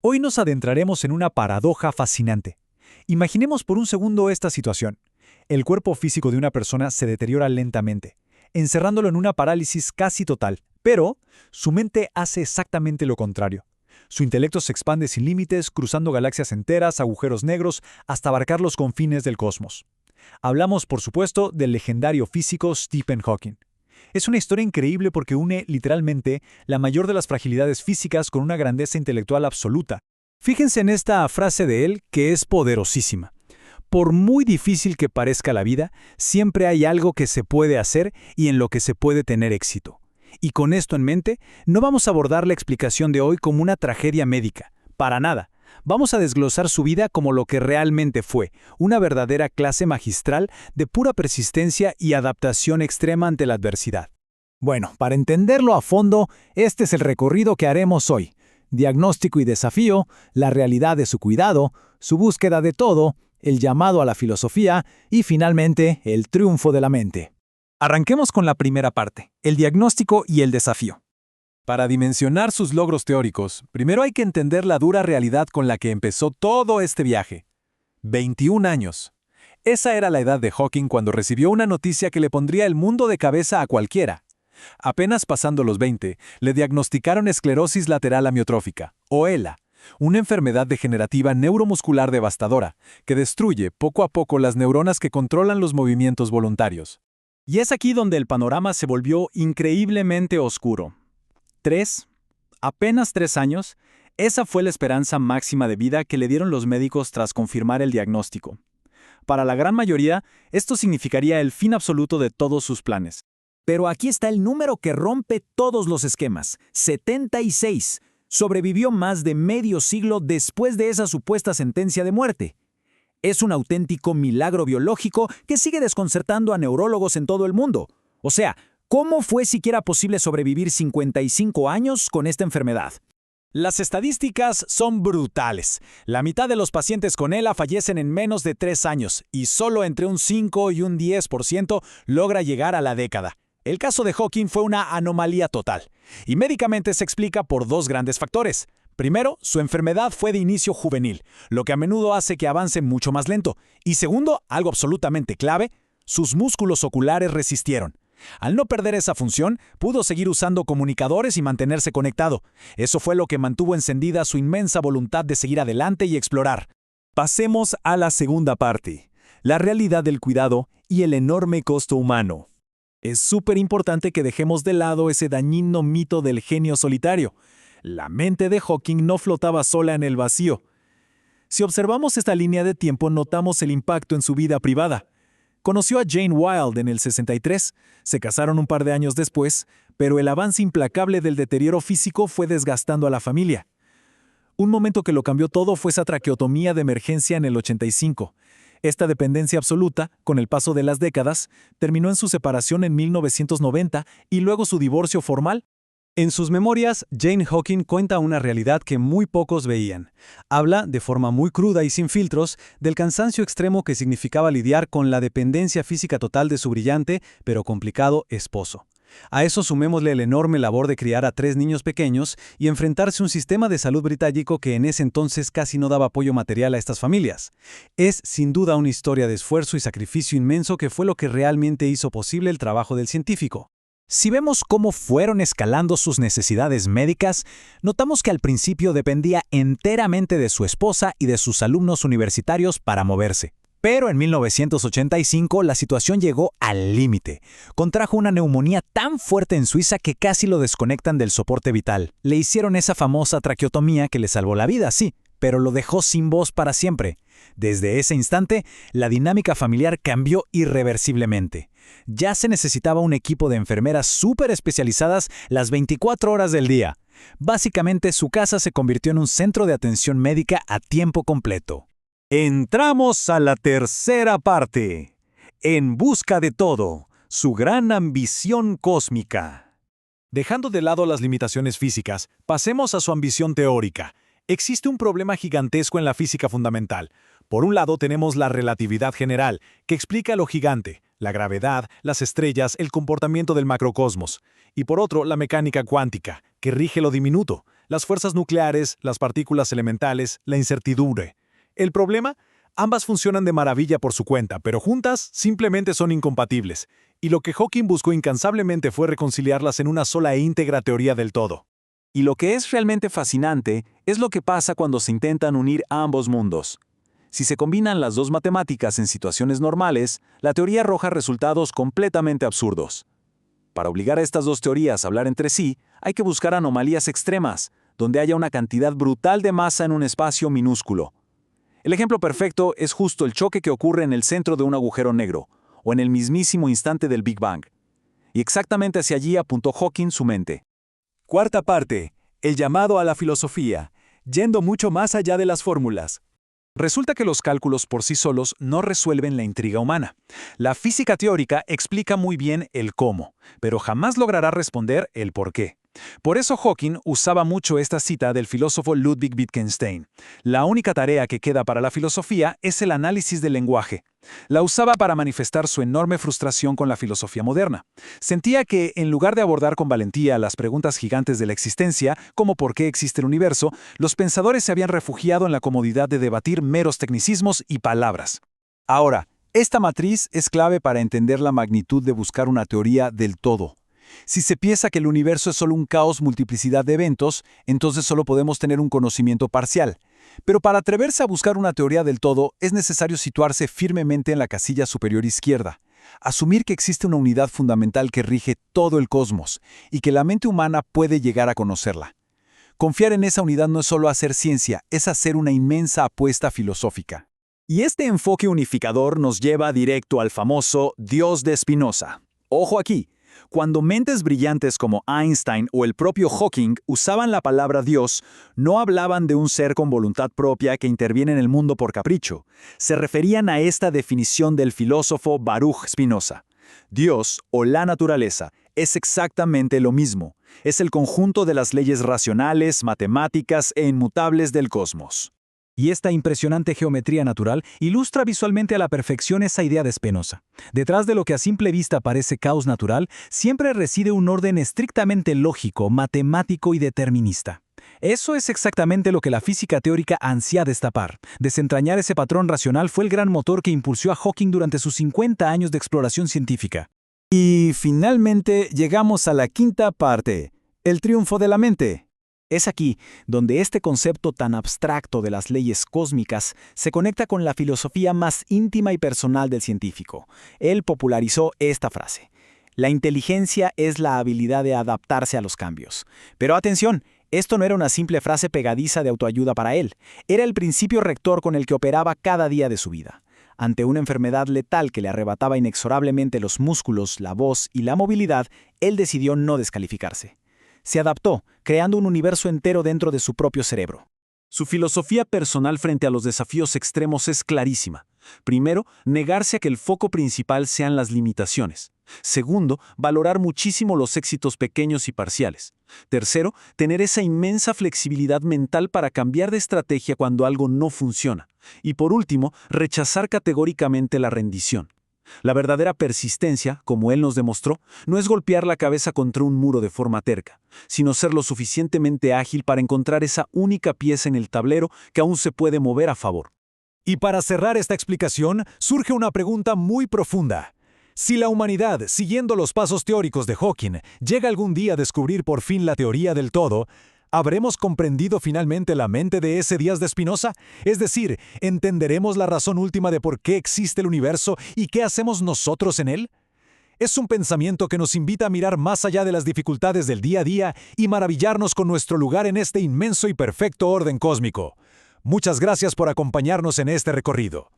Hoy nos adentraremos en una paradoja fascinante. Imaginemos por un segundo esta situación. El cuerpo físico de una persona se deteriora lentamente, encerrándolo en una parálisis casi total, pero su mente hace exactamente lo contrario. Su intelecto se expande sin límites, cruzando galaxias enteras, agujeros negros, hasta abarcar los confines del cosmos. Hablamos, por supuesto, del legendario físico Stephen Hawking. Es una historia increíble porque une, literalmente, la mayor de las fragilidades físicas con una grandeza intelectual absoluta. Fíjense en esta frase de él que es poderosísima. Por muy difícil que parezca la vida, siempre hay algo que se puede hacer y en lo que se puede tener éxito. Y con esto en mente, no vamos a abordar la explicación de hoy como una tragedia médica, para nada. Vamos a desglosar su vida como lo que realmente fue, una verdadera clase magistral de pura persistencia y adaptación extrema ante la adversidad. Bueno, para entenderlo a fondo, este es el recorrido que haremos hoy. Diagnóstico y desafío, la realidad de su cuidado, su búsqueda de todo, el llamado a la filosofía y, finalmente, el triunfo de la mente. Arranquemos con la primera parte, el diagnóstico y el desafío. Para dimensionar sus logros teóricos, primero hay que entender la dura realidad con la que empezó todo este viaje. 21 años. Esa era la edad de Hawking cuando recibió una noticia que le pondría el mundo de cabeza a cualquiera. Apenas pasando los 20, le diagnosticaron esclerosis lateral amiotrófica, o ELA, una enfermedad degenerativa neuromuscular devastadora, que destruye poco a poco las neuronas que controlan los movimientos voluntarios. Y es aquí donde el panorama se volvió increíblemente oscuro. Apenas 3 años, esa fue la esperanza máxima de vida que le dieron los médicos tras confirmar el diagnóstico. Para la gran mayoría, esto significaría el fin absoluto de todos sus planes. Pero aquí está el número que rompe todos los esquemas: 76. Sobrevivió más de medio siglo después de esa supuesta sentencia de muerte. Es un auténtico milagro biológico que sigue desconcertando a neurólogos en todo el mundo. O sea, ¿cómo fue siquiera posible sobrevivir 55 años con esta enfermedad? Las estadísticas son brutales. La mitad de los pacientes con ELA fallecen en menos de 3 años y solo entre un 5 y un 10% logra llegar a la década. El caso de Hawking fue una anomalía total, y médicamente se explica por dos grandes factores. Primero, su enfermedad fue de inicio juvenil, lo que a menudo hace que avance mucho más lento. Y segundo, algo absolutamente clave, sus músculos oculares resistieron. Al no perder esa función, pudo seguir usando comunicadores y mantenerse conectado. Eso fue lo que mantuvo encendida su inmensa voluntad de seguir adelante y explorar. Pasemos a la segunda parte, la realidad del cuidado y el enorme costo humano. Es súper importante que dejemos de lado ese dañino mito del genio solitario. La mente de Hawking no flotaba sola en el vacío. Si observamos esta línea de tiempo, notamos el impacto en su vida privada. Conoció a Jane Wilde en el 63, se casaron un par de años después, pero el avance implacable del deterioro físico fue desgastando a la familia. Un momento que lo cambió todo fue esa traqueotomía de emergencia en el 85. Esta dependencia absoluta, con el paso de las décadas, terminó en su separación en 1990 y luego su divorcio formal. En sus memorias, Jane Hawking cuenta una realidad que muy pocos veían. Habla, de forma muy cruda y sin filtros, del cansancio extremo que significaba lidiar con la dependencia física total de su brillante, pero complicado, esposo. A eso sumémosle la enorme labor de criar a 3 niños pequeños y enfrentarse a un sistema de salud británico que en ese entonces casi no daba apoyo material a estas familias. Es, sin duda, una historia de esfuerzo y sacrificio inmenso que fue lo que realmente hizo posible el trabajo del científico. Si vemos cómo fueron escalando sus necesidades médicas, notamos que al principio dependía enteramente de su esposa y de sus alumnos universitarios para moverse. Pero en 1985 la situación llegó al límite. Contrajo una neumonía tan fuerte en Suiza que casi lo desconectan del soporte vital. Le hicieron esa famosa traqueotomía que le salvó la vida, sí, pero lo dejó sin voz para siempre. Desde ese instante, la dinámica familiar cambió irreversiblemente. Ya se necesitaba un equipo de enfermeras súper especializadas las 24 horas del día. Básicamente, su casa se convirtió en un centro de atención médica a tiempo completo. Entramos a la tercera parte. En busca de todo, su gran ambición cósmica. Dejando de lado las limitaciones físicas, pasemos a su ambición teórica. Existe un problema gigantesco en la física fundamental. Por un lado tenemos la relatividad general, que explica lo gigante, la gravedad, las estrellas, el comportamiento del macrocosmos. Y por otro, la mecánica cuántica, que rige lo diminuto, Las fuerzas nucleares, las partículas elementales, la incertidumbre. ¿El problema? Ambas funcionan de maravilla por su cuenta, pero juntas simplemente son incompatibles. Y lo que Hawking buscó incansablemente fue reconciliarlas en una sola e íntegra teoría del todo. Y lo que es realmente fascinante es lo que pasa cuando se intentan unir ambos mundos. Si se combinan las dos matemáticas en situaciones normales, la teoría arroja resultados completamente absurdos. Para obligar a estas dos teorías a hablar entre sí, hay que buscar anomalías extremas, donde haya una cantidad brutal de masa en un espacio minúsculo. El ejemplo perfecto es justo el choque que ocurre en el centro de un agujero negro, o en el mismísimo instante del Big Bang. Y exactamente hacia allí apuntó Hawking su mente. Cuarta parte, el llamado a la filosofía, yendo mucho más allá de las fórmulas. Resulta que los cálculos por sí solos no resuelven la intriga humana. La física teórica explica muy bien el cómo, pero jamás logrará responder el por qué. Por eso Hawking usaba mucho esta cita del filósofo Ludwig Wittgenstein. La única tarea que queda para la filosofía es el análisis del lenguaje. La usaba para manifestar su enorme frustración con la filosofía moderna. Sentía que, en lugar de abordar con valentía las preguntas gigantes de la existencia, como por qué existe el universo, los pensadores se habían refugiado en la comodidad de debatir meros tecnicismos y palabras. Ahora, esta matriz es clave para entender la magnitud de buscar una teoría del todo. Si se piensa que el universo es solo un caos multiplicidad de eventos, entonces solo podemos tener un conocimiento parcial. Pero para atreverse a buscar una teoría del todo, es necesario situarse firmemente en la casilla superior izquierda. Asumir que existe una unidad fundamental que rige todo el cosmos, y que la mente humana puede llegar a conocerla. Confiar en esa unidad no es solo hacer ciencia, es hacer una inmensa apuesta filosófica. Y este enfoque unificador nos lleva directo al famoso Dios de Spinoza. Ojo aquí. Cuando mentes brillantes como Einstein o el propio Hawking usaban la palabra Dios, no hablaban de un ser con voluntad propia que interviene en el mundo por capricho. Se referían a esta definición del filósofo Baruch Spinoza. Dios, o la naturaleza, es exactamente lo mismo. Es el conjunto de las leyes racionales, matemáticas e inmutables del cosmos. Y esta impresionante geometría natural ilustra visualmente a la perfección esa idea de Spinoza. Detrás de lo que a simple vista parece caos natural, siempre reside un orden estrictamente lógico, matemático y determinista. Eso es exactamente lo que la física teórica ansía destapar. Desentrañar ese patrón racional fue el gran motor que impulsó a Hawking durante sus 50 años de exploración científica. Y finalmente llegamos a la quinta parte, el triunfo de la mente. Es aquí donde este concepto tan abstracto de las leyes cósmicas se conecta con la filosofía más íntima y personal del científico. Él popularizó esta frase: la inteligencia es la habilidad de adaptarse a los cambios. Pero atención, esto no era una simple frase pegadiza de autoayuda para él, era el principio rector con el que operaba cada día de su vida. Ante una enfermedad letal que le arrebataba inexorablemente los músculos, la voz y la movilidad, él decidió no descalificarse. Se adaptó, creando un universo entero dentro de su propio cerebro. Su filosofía personal frente a los desafíos extremos es clarísima. Primero, negarse a que el foco principal sean las limitaciones. Segundo, valorar muchísimo los éxitos pequeños y parciales. Tercero, tener esa inmensa flexibilidad mental para cambiar de estrategia cuando algo no funciona. Y por último, rechazar categóricamente la rendición. La verdadera persistencia, como él nos demostró, no es golpear la cabeza contra un muro de forma terca, sino ser lo suficientemente ágil para encontrar esa única pieza en el tablero que aún se puede mover a favor. Y para cerrar esta explicación, surge una pregunta muy profunda. Si la humanidad, siguiendo los pasos teóricos de Hawking, llega algún día a descubrir por fin la teoría del todo, ¿habremos comprendido finalmente la mente de ese Díaz de Spinoza? Es decir, ¿entenderemos la razón última de por qué existe el universo y qué hacemos nosotros en él? Es un pensamiento que nos invita a mirar más allá de las dificultades del día a día y maravillarnos con nuestro lugar en este inmenso y perfecto orden cósmico. Muchas gracias por acompañarnos en este recorrido.